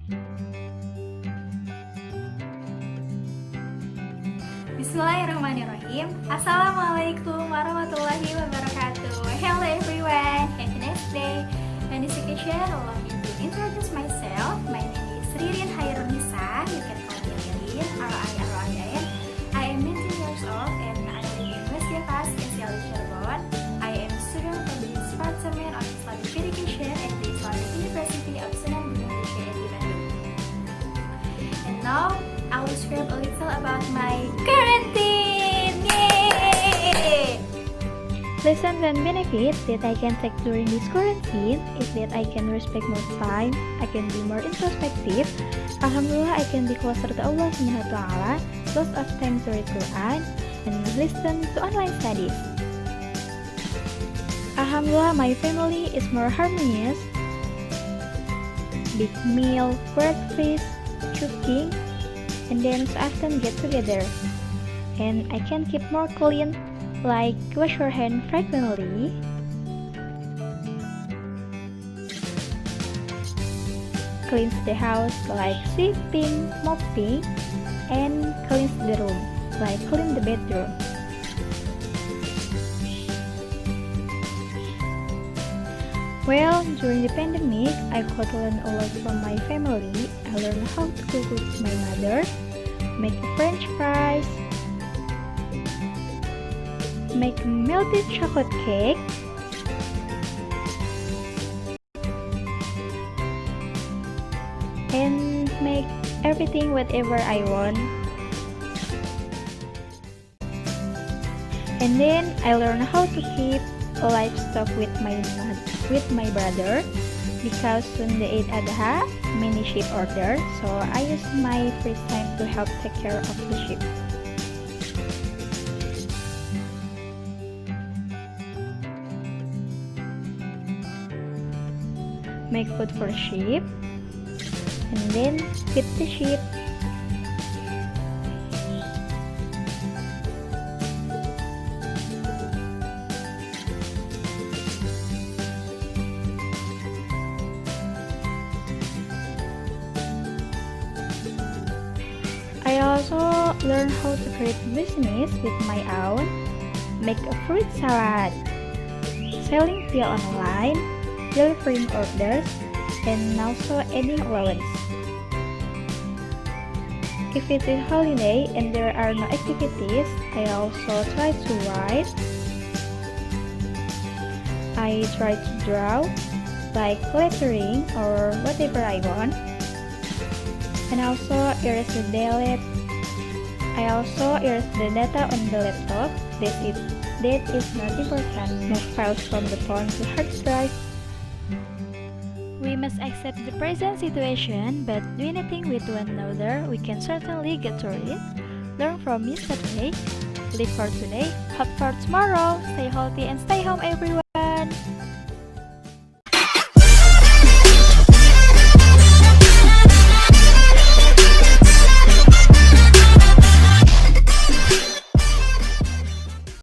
Bismillahirrahmanirrahim. Assalamualaikum warahmatullahi wabarakatuh. Hello everyone, have a nice day. On this occasion, allow me to introduce myself. My name is Ririn Khairunnisa. You can call me Ririn, R-I-R-I-N. I am 19 years old and I live in West Java, Special Cirebon. I am a student from the Department of Islamic Education at the Islamic University of Sunan Indonesia in Bandung. And now, I will describe a little about my quarantine! Yay! Lessons and benefits that I can take during this quarantine is that I can respect more time, I can be more introspective. Alhamdulillah, I can be closer to Allah SWT, lots of time to read Quran, and listen to online studies. Alhamdulillah, my family is more harmonious. Big meal, breakfast, cooking, and then so often get together. And I can keep more clean, like wash your hand frequently, cleanse the house like sweeping, mopping, and cleanse the room like clean the bedroom. Well, during the pandemic, I got to learn a lot from my family. I learned how to cook with my mother, make French fries, make melted chocolate cake, and make everything whatever I want. And then I learned how to keep a livestock with my brother, because soon the Eid Adha, many sheep order, so I use my free time to help take care of the sheep. Make food for sheep, and then feed the sheep. I also learned how to create business with my own, make a fruit salad, selling tea online, delivering orders, and also adding allowance. If it is holiday and there are no activities, I also try to write. I try to draw, like lettering or whatever I want. And also erase the delete. I also erase the data on the laptop that is not important. Move files from the phone to hard drive. We must accept the present situation, but do anything with one another, we can certainly get through it. Learn from yesterday, live for today, hope for tomorrow. Stay healthy and stay home, everyone.